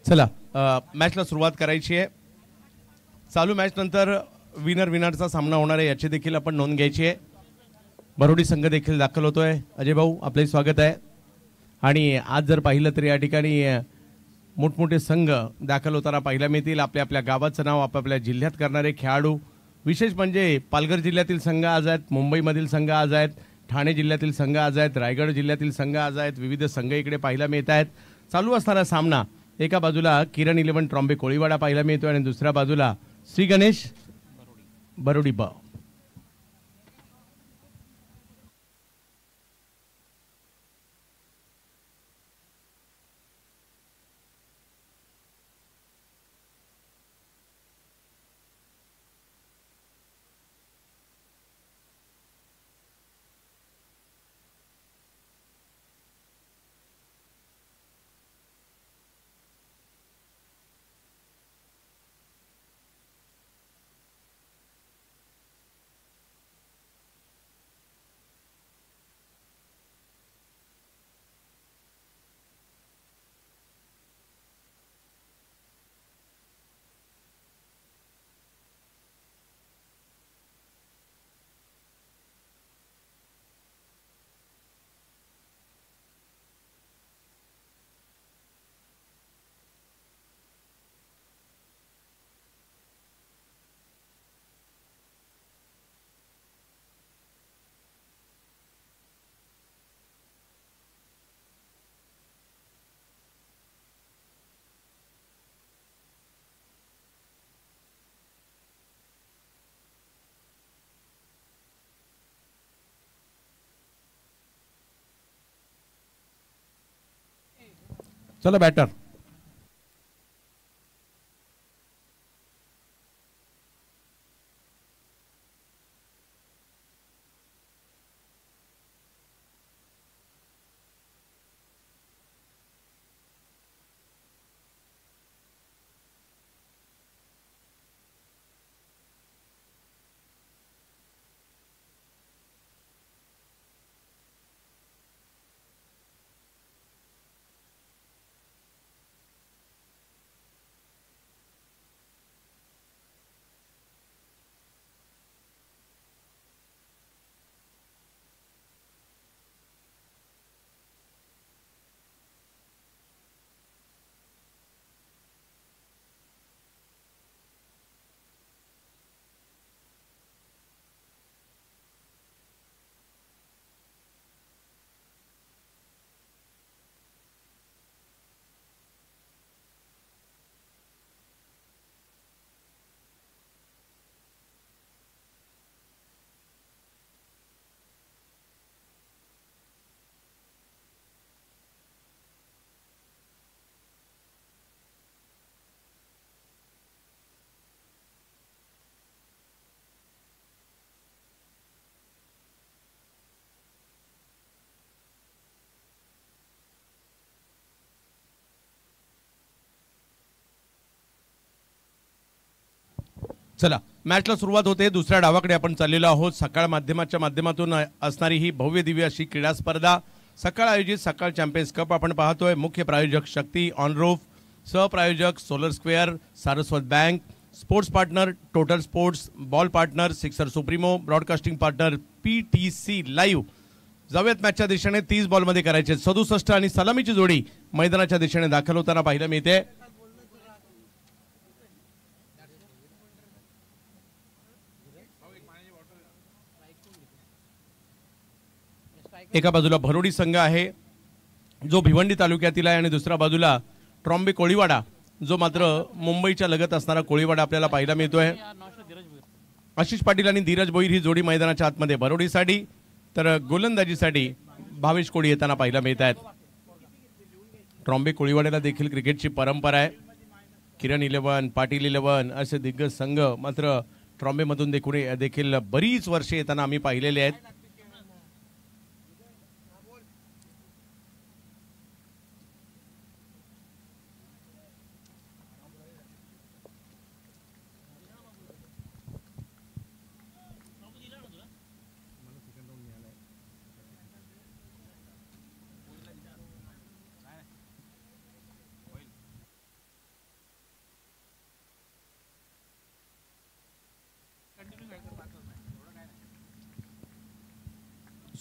चला मॅचला सुरुवात करायची आहे। चालू मॅच नंतर विनरचा सामना होणार आहे याची देखील आपण नोंद घ्यायची आहे। बरोडी संघ देखील दाखल होतोय। अजय भाऊ आपले स्वागत आहे। आणि आज जर पाहिलं तर या ठिकाणी मोठमोठे संघ दाखल होताना पाहायला मिळतील। आपल्या आपल्या गावाचं नाव आपापल्या जिल्ह्यात करणारे खेळाडू, विशेष म्हणजे पालघर जिल्ह्यातील संघ आज आहेत, मुंबईमधील संघ आज आहेत, ठाणे जिल्ह्यातील संघ आज आहेत, रायगड जिल्ह्यातील संघ आज आहेत, विविध संघ इकडे पाहायला मिळत आहेत। चालू असणारा सामना एका बाजूला किरण 11 ट्रॉम्बे कोळीवाडा पाहायला मिळतोय आणि दुसऱ्या बाजूला श्री गणेश बरोडी ब। चला बॅटर चला मॅचला सुरुवात होते। दुसऱ्या डावाकडे आपण चाललेलो आहोत। सकाळ माध्यमाच्या माध्यमातून असणारी ही भव्य दिव्य अशी क्रीडा स्पर्धा, सकाळ आयोजित सकाळ चॅम्पियन्स कप आपण पाहतोय। मुख्य प्रायोजक शक्ती ऑन रूफ, सहप्रायोजक solar square, Saraswat bank, sports partner total sports, ball partner sixer supremo, broadcasting partner PTC live. जाऊयात मॅचच्या दिशेने। 30 बॉलमध्ये करायचे 67 आणि सलामीची जोडी मैदानाच्या दिशेने दाखल होताना पाहायला मिळते। एका बाजूला भरोडी संघ आहे जो भिवंडी तालुक्यातील आहे आणि दुसऱ्या बाजूला ट्रॉम्बे कोळीवाडा जो मात्र मुंबईच्या लगत असणारा कोळीवाडा आपल्याला पाहायला मिळतोय। आशिष पाटील आणि धीरज भोईर ही जोडी मैदानाच्या आतमध्ये भरोडीसाठी, तर गोलंदाजीसाठी भावेश कोळी येताना पाहायला मिळत आहेत। ट्रॉम्बे कोळीवाड्याला देखील क्रिकेटची परंपरा आहे। किरण 11, पाटील 11 असे दिग्गज संघ मात्र ट्रॉम्बेमधून देखील बरीच वर्षे येताना आम्ही पाहिलेले आहेत।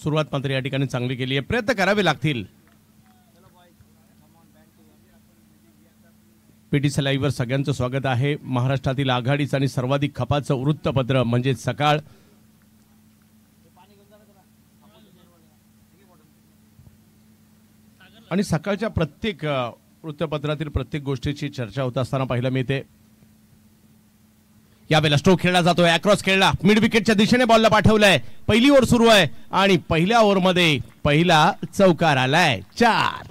सुरुवात मात्र या ठिकाणी चांगली केली आहे, प्रयत्न करावे लागतील. पीटीसी लाईव्हवर सगळ्यांचं स्वागत आहे. महाराष्ट्रातील आघाडीचं आणि सर्वाधिक खपाचं वृत्तपत्र म्हणजे सकाळ. आणि सकाळच्या प्रत्येक वृत्तपत्रातील प्रत्येक गोष्टीची चर्चा होत असताना पाहायला मिळते. यावेळेला स्ट्रोक खेळला जातोय, अक्रॉस खेळला, मिड विकेटच्या दिशेने बॉलला पाठवलाय. पहिली ओव्हर सुरू आहे आणि पहिल्या ओव्हरमध्ये पहिला चौकार आलाय, 4.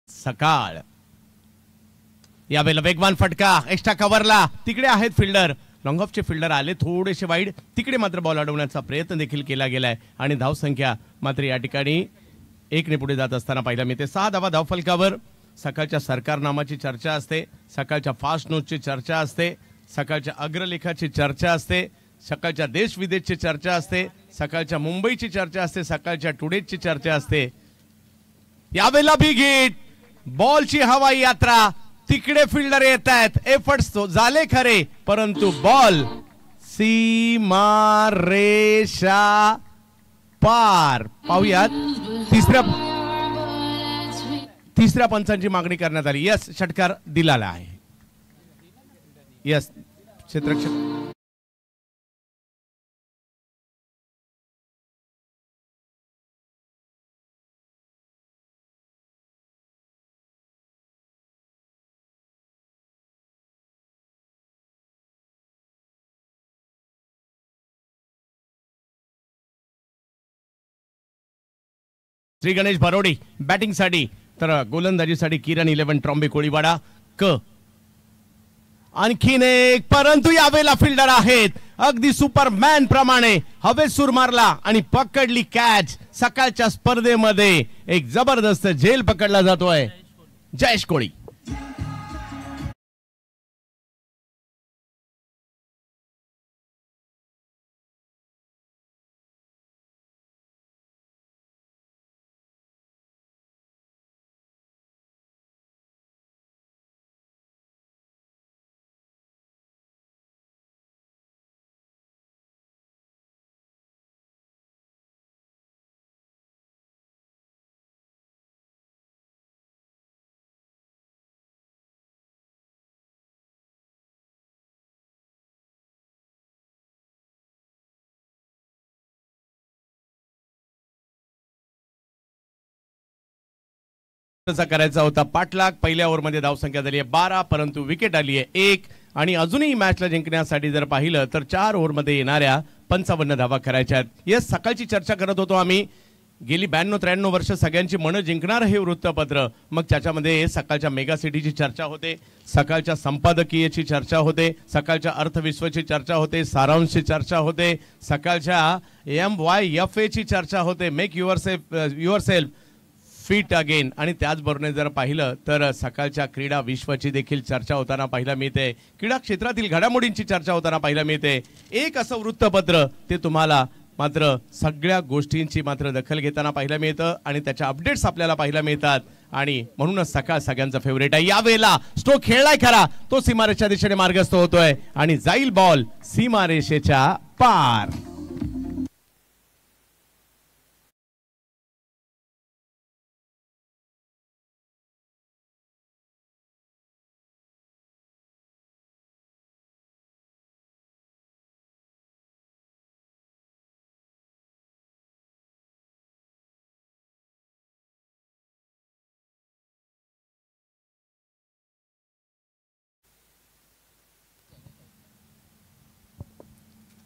सकाळ यावेळेला वेगवान फटका, एक्स्ट्रा कव्हरला, तिकडे आहेत फिल्डर, लॉंग ऑफचे फिल्डर आले थोडेसे वाईड, तिकडे मात्र बॉल अडवण्याचा प्रयत्न देखील केला गेलाय आणि धावसंख्या मात्र या ठिकाणी 1 ने पुढे जात असताना पाहायला मिळते. 6 धावा धावफलकावर. सकाळच्या सरकारनामाची चर्चा असते, सकाळच्या फास्ट न्यूजची चर्चा असते, सकाळच्या अग्रलेखाची चर्चा असते, सकाळच्या देश विदेशची चर्चा असते, सकाळच्या मुंबईची चर्चा असते, सकाळच्या टुडेची चर्चा असते. यावेळेला बिग हिट, बॉलची हवाई यात्रा, तिकडे फिल्डर येत आहेत, एफर्ट्स झाले खरे परंतु बॉल सीमा रेषा पार. पाहूयात तिसऱ्या पंचांची मागणी करण्यात आली. यस, षटकार दिलेला आहे. यस, क्षेत्ररक्षक श्री गणेश भरोडी बॅटिंगसाठी, तर गोलंदाजीसाठी किरण 11 ट्रॉम्बे कोळीवाडा क. आणखीन एक, परंतु यावेळेला फिल्डर आहेत अगदी सुपरमॅन प्रमाणे, हवेत सूर मारला आणि पकडली कॅच. सकाळच्या स्पर्धेमध्ये एक जबरदस्त झेल पकडला जातोय जयेश कोळी. करायचा होता पाठलाग. पहिल्या ओव्हरमध्ये धावसंख्या झाली आहे 12, परंतु विकेट आली आहे 1. आणि अजूनही मॅचला जिंकण्यासाठी जर पाहिलं तर 4 ओव्हरमध्ये येणाऱ्या 55 धावा करायच्या आहेत. यस, सकाळची चर्चा करत होतो आम्ही. गेली 92-93 वर्ष सगळ्यांची मनं जिंकणार हे वृत्तपत्र. मग त्याच्यामध्ये सकाळच्या मेगा सिटीची चर्चा होते, सकाळच्या संपादकीयची चर्चा होते, सकाळच्या अर्थविश्वाची चर्चा होते, सारांशची चर्चा होते, सकाळच्या MYFA ची चर्चा होते, मेक युअरसेल्फ फिट अगेन. आणि त्याचबरोबर जर पाहिलं तर सकाळच्या क्रीडा विश्वाची देखील चर्चा होताना पाहायला मिळते, क्रीडा क्षेत्रातील घडामोडींची चर्चा होताना पाहायला मिळते. एक असं वृत्तपत्र ते तुम्हाला मात्र सगळ्या गोष्टींची मात्र दखल घेताना पाहायला मिळतं आणि त्याच्या अपडेट्स आपल्याला पाहायला मिळतात. आणि म्हणूनच सकाळ सगळ्यांचा फेवरेट आहे. यावेळेला स्ट्रोक खेळलाय खरा, तो सीमारेषेच्या दिशेने मार्गस्थ होतोय आणि जाईल बॉल सीमारेषेच्या पार.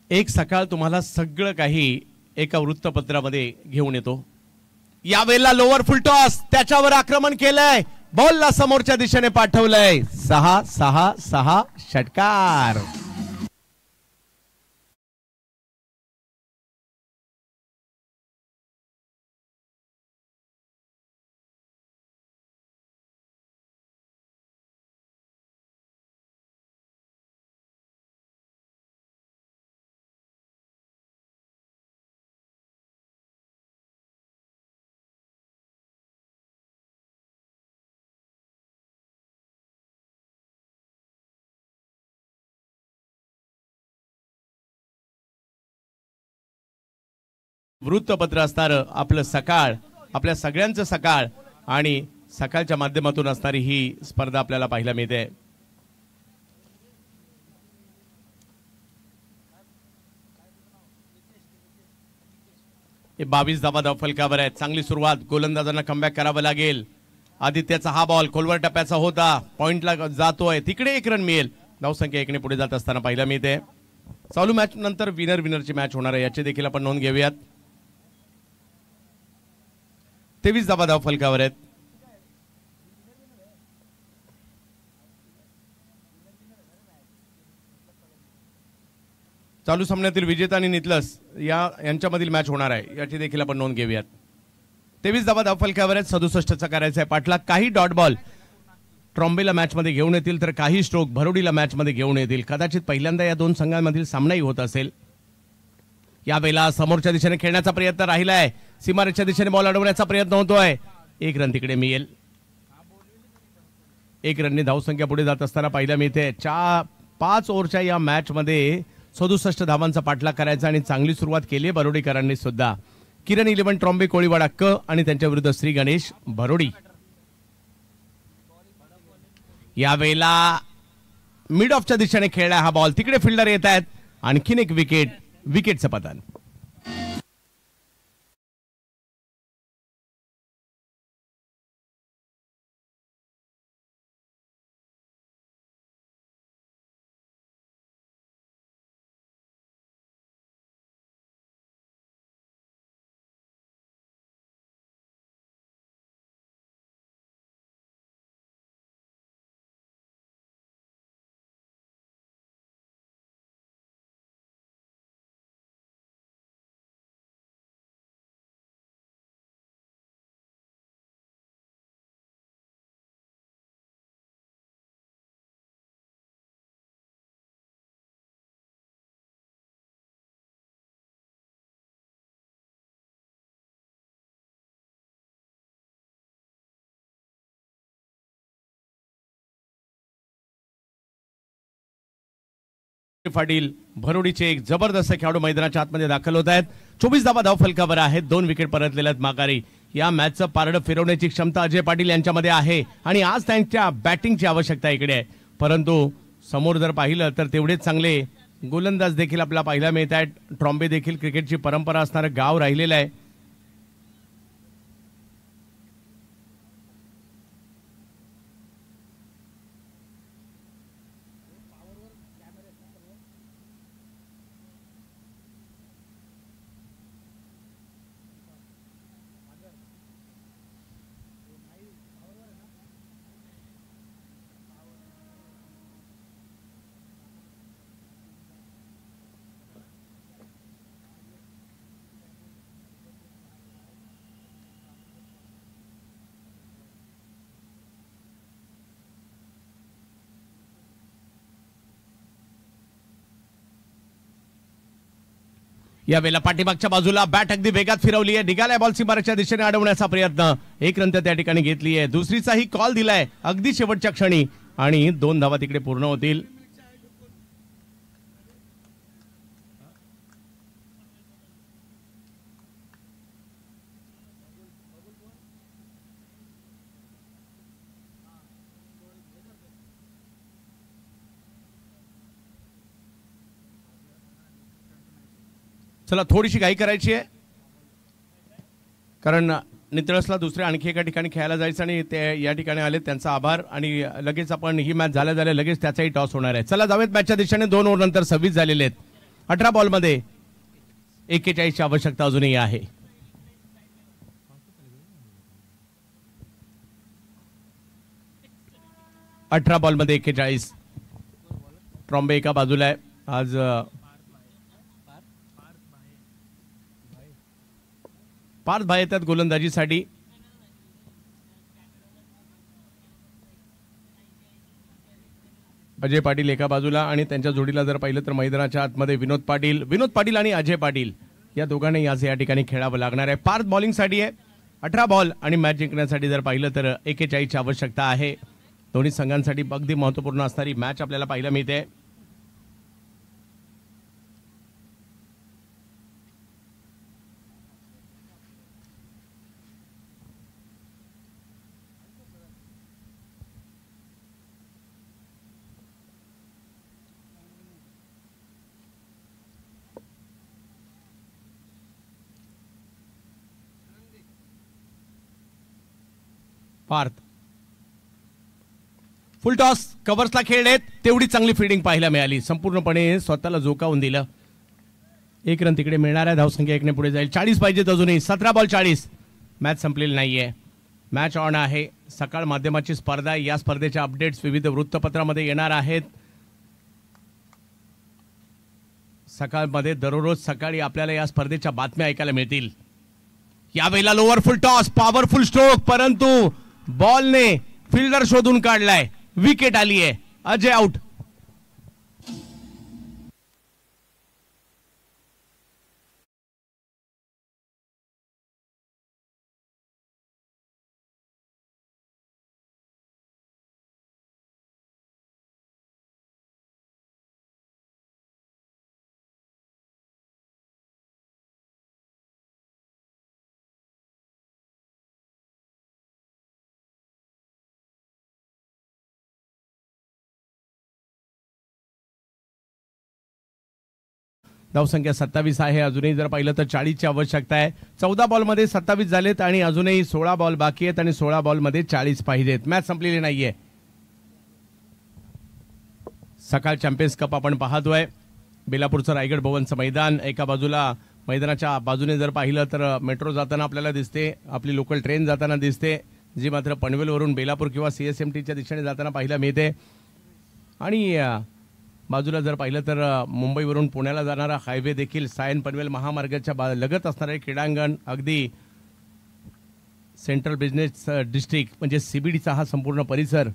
एक सकाळ तुम्हाला सगळं काही एका वृत्तपत्रामध्ये घेऊन येतो। यावेळेला लोअर फुल टॉस, त्याच्यावर आक्रमण केलंय, बॉलला समोरच्या दिशेने पाठवलंय, 6-6-6 षटकार। वृत्तपत्र असणारं आपलं सकाळ, आपल्या सगळ्यांचं सकाळ आणि सकाळच्या माध्यमातून असणारी ही स्पर्धा आपल्याला पाहायला मिळते। 22 धावा फलकावर आहेत। चांगली सुरुवात, गोलंदाजांना कमबॅक करावं लागेल। आदित्यचा हा बॉल खोलवर टप्प्याचा होता, पॉइंटला जातोय, तिकडे 1 रन मिळेल। धावसंख्या 1 ने पुढे जात असताना पाहायला मिळते। चालू मॅच नंतर विनरची मॅच होणार आहे, याची देखील आपण नोंद घेऊयात। 23 धावा फलकावर आहेत। चालू सामन्यातील विजेता आणि नितलस यांच्यामधील मॅच होणार आहे, याची देखील आपण नोंद घेऊयात। 23 धावा फलकावर आहेत। 67चा करायचा आहे पाठला। काही डॉट बॉल ट्रॉम्बेला मॅच मध्ये घेऊन येतील, तर काही स्ट्रोक भरोडीला मॅच मध्ये घेऊन येतील। कदाचित पहिल्यांदा या दोन संघांमधील सामनाही होत असेल। यावेळेला समोरच्या दिशेने खेळण्याचा प्रयत्न राहिलाय, सीमारेषेच्या दिशेने बॉल अडवण्याचा प्रयत्न होतोय, 1 रन तिकडे मिळेल। 1 रनने धावसंख्या पुढे जात असताना पाहायला मिळते। 5 ओव्हरच्या या मॅच मध्ये 67 धावांचा पाठलाग करायचा आणि चांगली सुरुवात केली भरोडीकरांनी सुद्धा। किरण 11 ट्रॉम्बे कोळीवाडा क आणि त्यांच्या विरुद्ध श्री गणेश भरोडी। यावेळेला मिड ऑफच्या दिशेने खेळला हा बॉल, तिकडे फिल्डर येत आहेत, आणखीन एक विकेटचं पतन। पाटील भरोडीचे एक जबरदस्त खेळाडू मैदानाच्या आतमध्ये दाखल होत आहेत। 24 धावा फलकावर आहेत। 2 विकेट परतलेल्या आहेत माघारी। या मॅचचं पारडं फिरवण्याची क्षमता अजय पाटील यांच्यामध्ये आहे आणि आज त्यांच्या बॅटिंगची आवश्यकता इकडे आहे, परंतु समोर जर पाहिलं तर तेवढेच चांगले गोलंदाज देखील आपल्याला पाहायला मिळत आहेत। ट्रॉम्बे देखील क्रिकेटची परंपरा असणारं गाव राहिलेलं आहे। यावेळेला पाठीमागच्या बाजूला बॅट अगदी वेगात फिरवली आहे, निघालाय बॉल सीमारेषेच्या दिशेने अडवण्याचा प्रयत्न। 1 रन त्या ठिकाणी घेतली आहे। दुसरीचाही कॉल दिलाय अगदी शेवटच्या क्षणी आणि 2 धावा तिकडे पूर्ण होतील। चला थोडीशी घाई करायची आहे, कारण नितळसला दुसऱ्या आणखी एका ठिकाणी खेळायला जायचं आणि ते या ठिकाणी आले, त्यांचा आभार। आणि लगेच आपण ही मॅच झाल्या लगेच त्याचाही टॉस होणार आहे। चला जाऊयात मॅचच्या दिशेने। 2 ओव्हर नंतर 26 झालेले आहेत। 18 बॉलमध्ये 41ची आवश्यकता अजूनही आहे. अठरा बॉलमध्ये 41. ट्रॉम्बे एका बाजूला आहे. आज पार्थ भाई येतात गोलंदाजीसाठी. अजय पाटील एका बाजूला आणि त्यांच्या जोडीला जर पाहिलं तर मैदानाच्या आतमध्ये विनोद पाटील आणि अजय पाटील या दोघांनाही आज या ठिकाणी खेळावं लागणार आहे. पार्थ बॉलिंगसाठी आहे. 18 बॉल आणि मॅच जिंकण्यासाठी जर पाहिलं तर 41ची आवश्यकता आहे. दोन्ही संघांसाठी अगदी महत्त्वपूर्ण असणारी मॅच आपल्याला पाहायला मिळते. पार्थ फुल टॉस कव्हर्सला खेळले. तेवढी चांगली फिल्डिंग पाहायला मिळाली. संपूर्णपणे स्वतःला झोकावून दिलं. 1 रन तिकडे मिळणार आहे. धावसंख्या 1 ने पुढे जाईल. 40 पाहिजेत अजूनही. 17 बॉल 40. मॅच संपलेली नाहीये. मॅच ऑन आहे. सकाळ माध्यमाची स्पर्धा. या स्पर्धेच्या अपडेट्स विविध वृत्तपत्रामध्ये येणार आहेत. सकाळमध्ये दररोज सकाळी आपल्याला या स्पर्धेच्या बातम्या ऐकायला मिळतील. यावेळेला लोअर फुल टॉस पॉवरफुल स्ट्रोक परंतु बॉलने फिल्डर शोधून काढलाय. विकेट आली आहे. अजय आउट. धावसंख्या 27 आहे. अजूनही जर पाहिलं तर 40ची आवश्यकता आहे. 14 बॉलमध्ये 27 झालेत आणि अजूनही 16 बॉल बाकी आहेत आणि 16 बॉलमध्ये 40 पाहिजेत. मॅच संपलेली नाहीये. सकाळ चॅम्पियन्स कप आपण पाहतोय. बेलापूरचं रायगड भवनचं मैदान. एका बाजूला मैदानाच्या बाजूने जर पाहिलं तर मेट्रो जाताना आपल्याला दिसते. आपली लोकल ट्रेन जाताना दिसते. जी मात्र पनवेलवरून बेलापूर किंवा CSMTच्या दिशेने जाताना पाहायला मिळते. आणि बाजूला जर पाहिलं तर मुंबईवरून पुण्याला जाणारा हायवे देखील सायन पनवेल महामार्गाच्या लगत असणारे क्रीडांगण अगदी सेंट्रल बिझनेस डिस्ट्रिक्ट म्हणजे CBDचा हा संपूर्ण परिसर.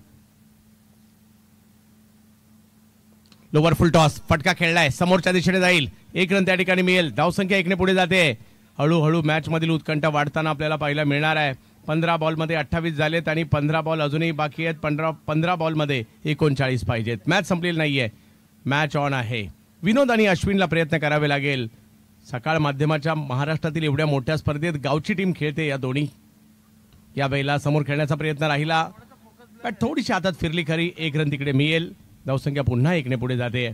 लोअर फुल टॉस फटका खेळलाय. समोरच्या दिशेने जाईल. 1 रन त्या ठिकाणी मिळेल. धावसंख्या 1 ने पुढे जाते. हळूहळू मॅच मधील उत्कंठा वाढताना आपल्याला पाहायला मिळणार आहे. 15 बॉलमध्ये 28 झालेत आणि 15 बॉल अजूनही बाकी आहेत. 15 बॉलमध्ये 39 पाहिजेत. मॅच संपलेली नाहीये. मॅच ऑन आहे. विनोद आणि अश्विनला प्रयत्न करावे लागेल. सकाळ माध्यमाच्या महाराष्ट्रातील एवढ्या मोठ्या स्पर्धेत गावची टीम खेळते. या दोन्ही या वेळेला समोर खेळण्याचा प्रयत्न राहिला. बॅट थोडीशी हातात फिरली खरी. 1 रन तिकडे मिळेल. धावसंख्या पुन्हा 1 ने पुढे जाते.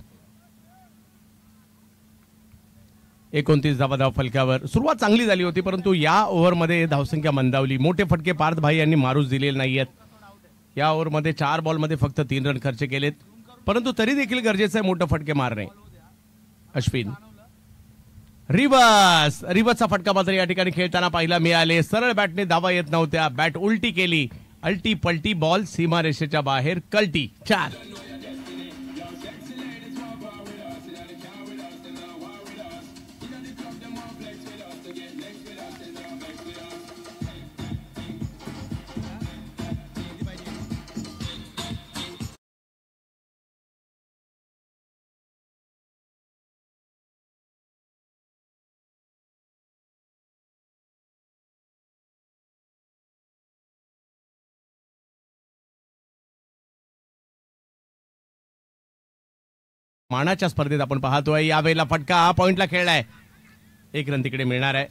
29 धावा फलकावर. सुरुवात चांगली झाली होती परंतु या ओव्हरमध्ये धावसंख्या मंदावली. मोठे फटके पार्थ भाई यांनी मारूच दिलेले नाहीयेत. या ओव्हरमध्ये 4 बॉलमध्ये फक्त 3 रन खर्च केलेत परंतु तरी देखील गरजेचं आहे मोठे फटके मारणे. अश्विन रिवर्सचा फटका मात्र या ठिकाणी खेळताना पाहायला मिळाले. सरळ बॅटने धावा येत नव्हत्या. बॅट उलटी केली. अल्टी पलटी बॉल सीमारेषेच्या बाहेर. कल्टी 4. मानाच्या स्पर्धेत आपण पाहतोय. यावेळेला फटका पॉइंटला खेळलाय. 1 रन तिकडे मिळणार आहे.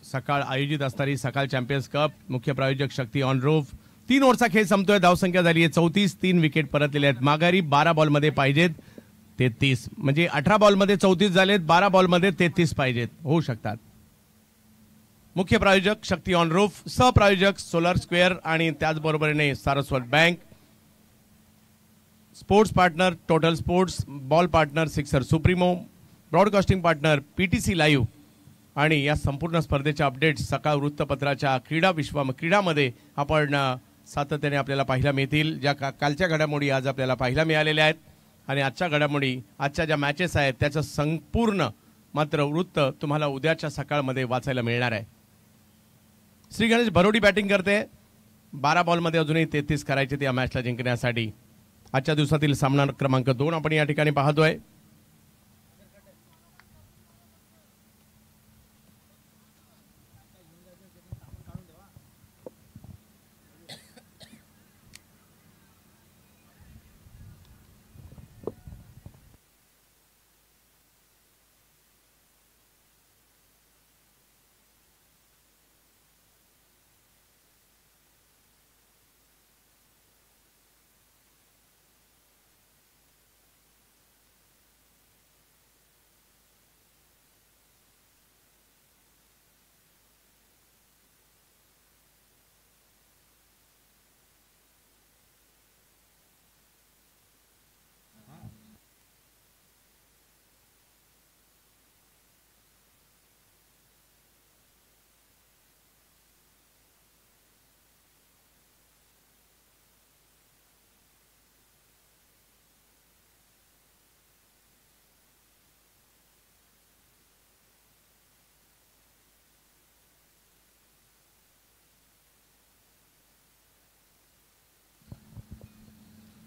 सकाळ आयोजित असणारी सकाळ चॅम्पियन्स कप. मुख्य प्रायोजक शक्ती ऑन रूफ. 3 ओव्हरचा खेळ संपतोय. धावसंख्या झाली आहे 34. 3 विकेट परतलेल्या आहेत माघारी. 12 बॉलमध्ये पाहिजेत 33 म्हणजे 18 बॉलमध्ये 34 झालेत. 12 बॉलमध्ये 33 पाहिजेत. होऊ शकतात. मुख्य प्रायोजक शक्ती ऑन रूफ. सहप्रायोजक सोलर स्क्वेअर आणि त्याचबरोबरीने Saraswat bank. Sports partner total sports, ball partner sixer supremo, broadcasting partner PTC live आणि या संपूर्ण स्पर्धेच्या अपडेट्स सकाळ वृत्तपत्राच्या क्रीडामध्ये आपण सातत्याने आपल्याला पाहायला मिळतील. ज्या कालच्या घडामोडी आज आपल्याला पाहायला मिळालेल्या आहेत आणि आजच्या घडामोडी, आजच्या ज्या मॅचेस आहेत त्याचं संपूर्ण मात्र वृत्त तुम्हाला उद्याच्या सकाळमध्ये वाचायला मिळणार आहे. श्री गणेश भरोडी बॅटिंग करते. 12 बॉलमध्ये अजूनही 33 करायचे त्या मॅचला जिंकण्यासाठी. आजच्या दिवसातील सामना क्रमांक 2 आपण या ठिकाणी पाहतोय.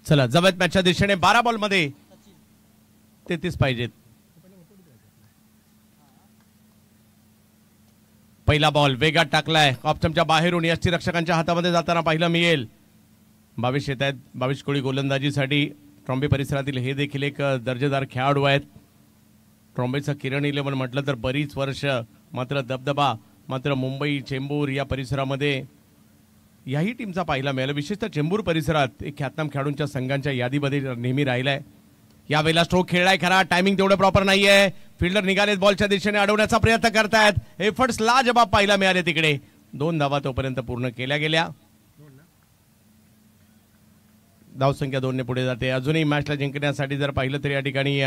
चला जवळ मॅचच्या दिशेने 12 बॉलमध्ये 33 पाहिजेत. पहिला बॉल वेगात टाकलाय ऑप्शनच्या बाहेरून, यष्टीरक्षकांच्या हातामध्ये जाताना पाहिलं मिळेल. 22 येत आहेत. 22 कोळी गोलंदाजीसाठी. ट्रॉम्बे परिसरातील हे देखील एक दर्जेदार खेळाडू आहेत. ट्रॉम्बेचं किरण 11 म्हटलं तर बरीच वर्ष मात्र दबदबा मात्र मुंबई, चेंबूर या परिसरामध्ये याही टीमचा पाहिला मिळाला. विशेषतः चेंबूर परिसरात एक ख्यातनाम खेळाडूंच्या संघांच्या यादीमध्ये नेहमी राहिलाय. यावेळेला स्ट्रोक खेळलाय खरा, टायमिंग तेवढं प्रॉपर नाहीये. फिल्डर निघालेत बॉलच्या दिशेने अडवण्याचा प्रयत्न करतायत. एफर्ट्स लाजबाब पाहायला मिळाले तिकडे. 2 धावा तोपर्यंत पूर्ण केल्या गेल्या. धावसंख्या 2 ने पुढे जाते. अजूनही मॅचला जिंकण्यासाठी जर पाहिलं तर या ठिकाणी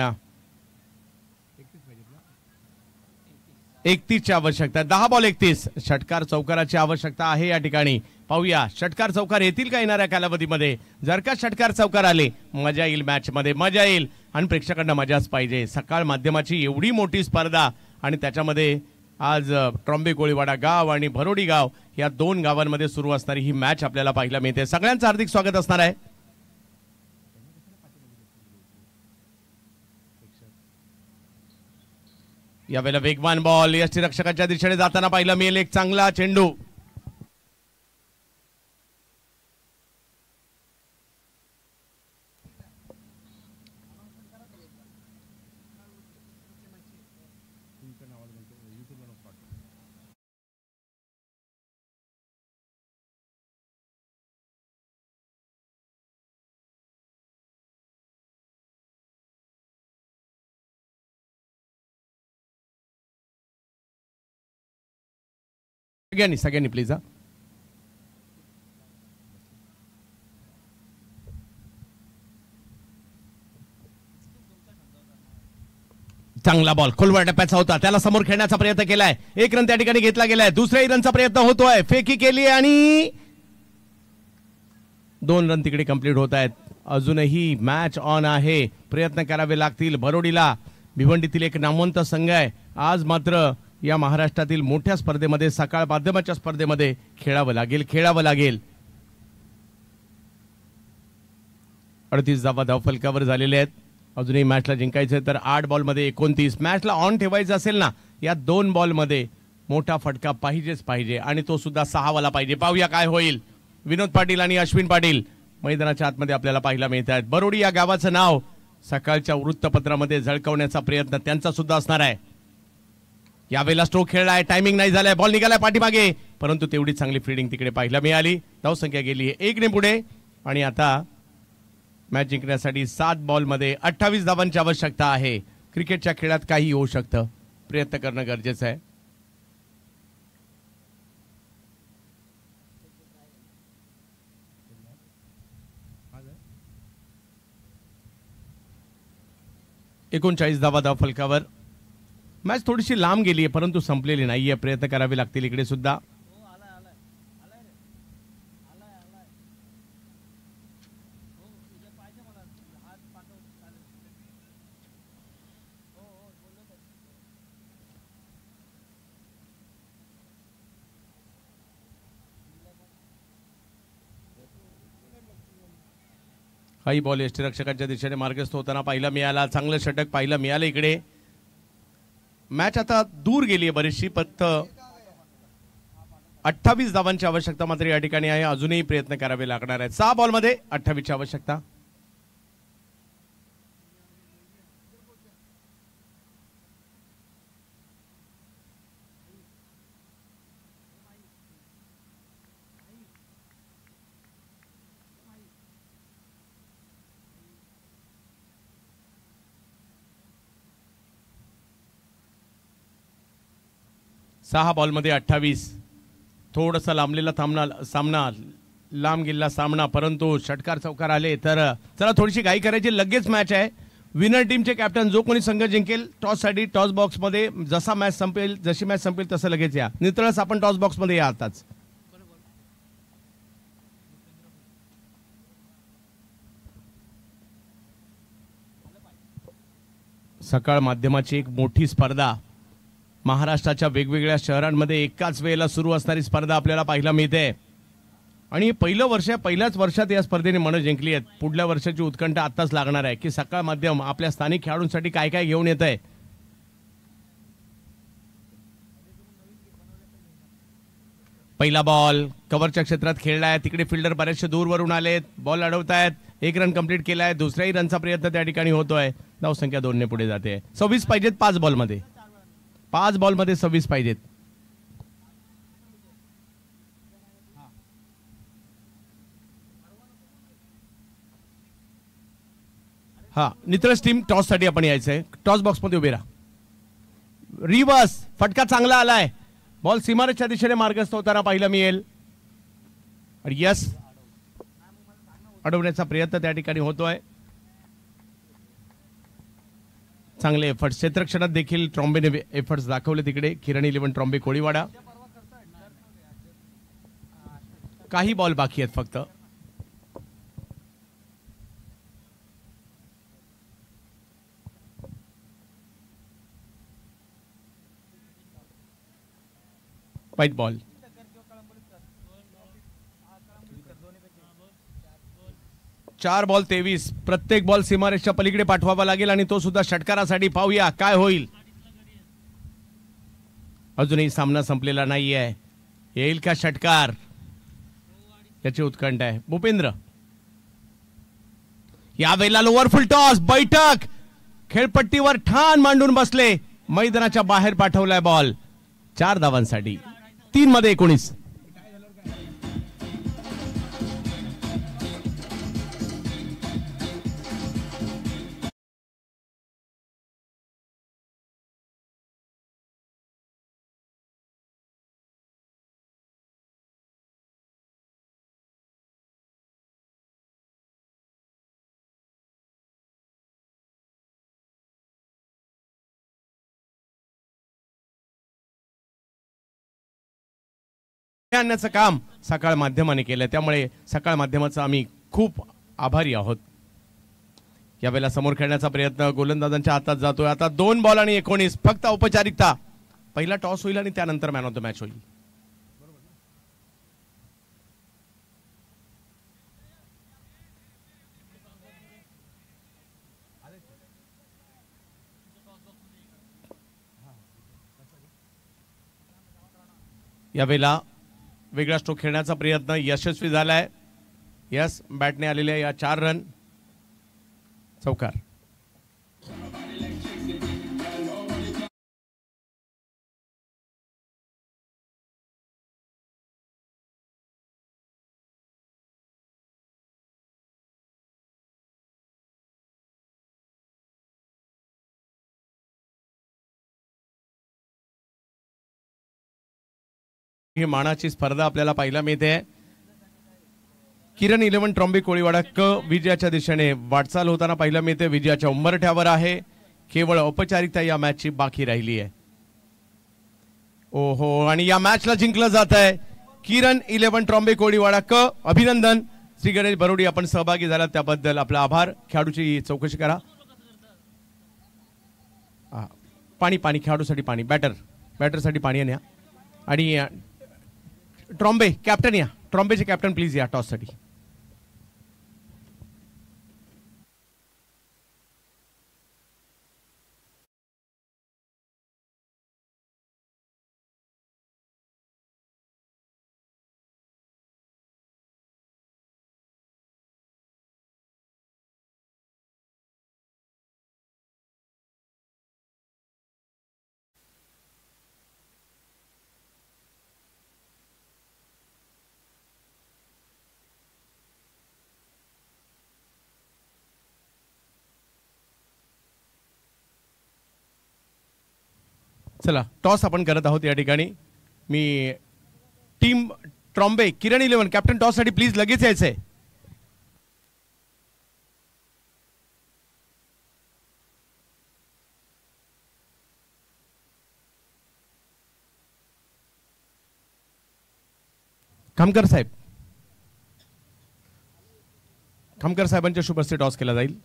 31 ची आवश्यकता आहे. 10 बॉल 31. षटकार चौकाराची आवश्यकता आहे या ठिकाणी. पाहूया षटकार चौकार येतील का येणाऱ्या कालावधीमध्ये. जर का षटकार चौकार आले मजा येईल, मॅचमध्ये मजा येईल आणि प्रेक्षकांना मजाच पाहिजे. सकाळ माध्यमाची एवढी मोठी स्पर्धा आणि त्याच्यामध्ये आज ट्रॉम्बे कोळीवाडा गाव आणि भरोडी गाव या 2 गावांमध्ये सुरू असणारी ही मॅच आपल्याला पाहायला मिळते. सगळ्यांचं हार्दिक स्वागत असणार आहे. यावेळेला वेगवान बॉल यष्टीरक्षकाच्या दिशेने जाताना पाहिलं मिळेल. एक चांगला चेंडू. सगळ्यांनी प्लीज. चांगला बॉल खोलवर टप्प्याचा होता. त्याला समोर खेळण्याचा प्रयत्न केलाय. 1 रन त्या ठिकाणी घेतला गेलाय. दुसऱ्याही रनचा प्रयत्न होतोय. फेकी केली आणि 2 रन तिकडे कंप्लीट होत आहेत. अजूनही मॅच ऑन आहे. प्रयत्न करावे लागतील भरोडीला. भिवंडीतील एक नामवंत संघ आहे. आज मात्र या महाराष्ट्रातील मोठ्या स्पर्धेमध्ये सकाळ माध्यमाच्या स्पर्धेमध्ये खेळावं लागेल. 38 धावा धावफलकावर झालेले आहेत. अजूनही मॅचला जिंकायचं तर 8 बॉलमध्ये 29. मॅचला ऑन ठेवायचं असेल ना या 2 बॉलमध्ये मोठा फटका पाहिजे आणि तो सुद्धा 6 वाला पाहिजे. पाहूया काय होईल. विनोद पाटील आणि अश्विन पाटील मैदानाच्या आतमध्ये आपल्याला पाहायला मिळत आहेत. भरोडी या गावाचं नाव सकाळच्या वृत्तपत्रामध्ये झळकावण्याचा प्रयत्न त्यांचा सुद्धा असणार आहे. यावेळेला स्ट्रोक खेळलाय. टायमिंग नाही झालाय. बॉल निघालाय पाठीमागे परंतु तेवढी चांगली फिल्डिंग तिकडे पाहायला मिळाली. धावसंख्या गेली 1 ने पुढे आणि आता मॅच जिंकण्यासाठी 7 बॉलमध्ये 28 धावांची आवश्यकता आहे. क्रिकेटच्या खेळात काही होऊ शकतं. प्रयत्न करणं गरजेचं आहे. 39 धावा धाव फलकावर. मॅच थोडीशी लांब गेली आहे परंतु संपलेली नाहीये. प्रयत्न करावे लागतील इकडे सुद्धा. हाई बॉल यष्टीरक्षकांच्या दिशेने मार्गस्थ होताना पाहायला मिळाला. चांगलं षटक पाहायला मिळालं इकडे. मॅच आता दूर गेली आहे बरीचशी. फक्त 28 धावांची आवश्यकता मात्र या ठिकाणी आहे. अजूनही प्रयत्न करावे लागणार आहेत. 6 बॉलमध्ये 28 ची आवश्यकता. सहा बॉलमध्ये 28. थोडासा लांबलेला सामना लांब गेलेला सामना परंतु षटकार चौकार आले तर चला थोडीशी घाई करायची. लगेच मॅच आहे. विनर टीमचे कॅप्टन जो कोणी संघ जिंकेल टॉस साठी टॉस बॉक्स मध्ये जशी मॅच संपेल तसं लगेच या. नितळस आपण टॉस बॉक्स मध्ये या आताच. सकाळ माध्यमाची एक मोठी स्पर्धा. महाराष्ट्राच्या वेगवेगळ्या शहरांमध्ये एकाच वेळेला सुरू असणारी स्पर्धा आपल्याला पाहायला मिळते. आणि पहिलं वर्ष पहिल्याच वर्षात या स्पर्धेने मनं जिंकली आहेत. पुढल्या वर्षाची उत्कंठा आत्ताच लागणार आहे की सकाळ माध्यम आपल्या स्थानिक खेळाडूंसाठी काय काय घेऊन येत आहे. पहिला बॉल कव्हरच्या क्षेत्रात खेळलाय. तिकडे फिल्डर बरेचसे दूरवरून आलेत. बॉल अडवतायत. 1 रन कंप्लीट केलाय. दुसऱ्याही रनचा प्रयत्न त्या ठिकाणी होतोय. धावसंख्या 2 ने पुढे जाते. 26 पाहिजेत 5 बॉलमध्ये. 5 बॉलमध्ये 26 पाहिजेत. हा नितळस टीम टॉस साठी आपण यायचंय. टॉस बॉक्स मध्ये उभे राहा. रिवर्स फटका चांगला आलाय. बॉल सीमारेषच्या दिशेने मार्गस्थ होताना पाहायला मिळेल. आणि यस अडवण्याचा प्रयत्न त्या ठिकाणी होतोय. चांगले एफर्ट्स क्षेत्रक्षणात देखील ट्रॉम्बेने एफर्ट्स दाखवले. तिकडे किरण 11 ट्रॉम्बे कोळीवाडा. काही बॉल बाकी आहेत फक्त. White ball. 4 बॉल 23. प्रत्येक बॉल सीमारेषच्या पलीकडे पाठवावा लागेल आणि तो सुद्धा षटकारासाठी. पाहूया काय होईल. अजूनही सामना संपलेला नाहीये. येईल का षटकार याची उत्कंठा आहे. भूपेंद्र यावेळेला लोअर फुल टॉस. बैठक खेळपट्टीवर ठाण मांडून बसले. मैदानाच्या बाहेर पाठवलाय बॉल. 4 धावांसाठी. 3 मध्ये 19. आणण्याचं काम सकाळ माध्यमाने केलं. त्यामुळे सकाळ माध्यमाचा आम्ही खूप आभारी आहोत. यावेळेला समोर खेळण्याचा प्रयत्न गोलंदाजांच्या हातात जातोय. आता 2 बॉल आणि 19. फक्त औपचारिकता. पहिला टॉस होईल आणि त्यानंतर मॅन ऑफ द मॅच होईल. यावेळेला वेगळा स्ट्रोक खेळण्याचा प्रयत्न यशस्वी झालाय. यस बॅटने आलेल्या या 4 रन. चौकार. ही मानाची स्पर्धा आपल्याला पाहायला मिळते. किरण 11 ट्रॉम्बे कोळीवाडा क विजयाच्या दिशेने वाटचाल होताना पाहायला मिळते. विजयाच्या उंबरठ्यावर आहे. केवळ औपचारिकता या मॅचची बाकी राहिली आहे. ओहो, आणि या मॅचला जिंकलं जात आहे किरण 11 ट्रॉम्बे कोळीवाडा क. अभिनंदन श्री गणेश बरोडी, आपण सहभागी झालात त्याबद्दल आपला आभार. खेळाडूची चौकशी करा. पाणी पाणी खेळाडूसाठी पाणी, बॅटरसाठी पाणी न्या. आणि ट्रॉम्बे कॅप्टन या, ट्रॉम्बेचे कॅप्टन प्लीज या टॉससाठी. चला, टॉस आपण करत आहोत या ठिकाणी. मी टीम ट्रॉम्बे किरण 11 कॅप्टन टॉससाठी प्लीज लगेच यायचंय. खामकर साहेबांच्या शुभ हस्ते टॉस केला जाईल.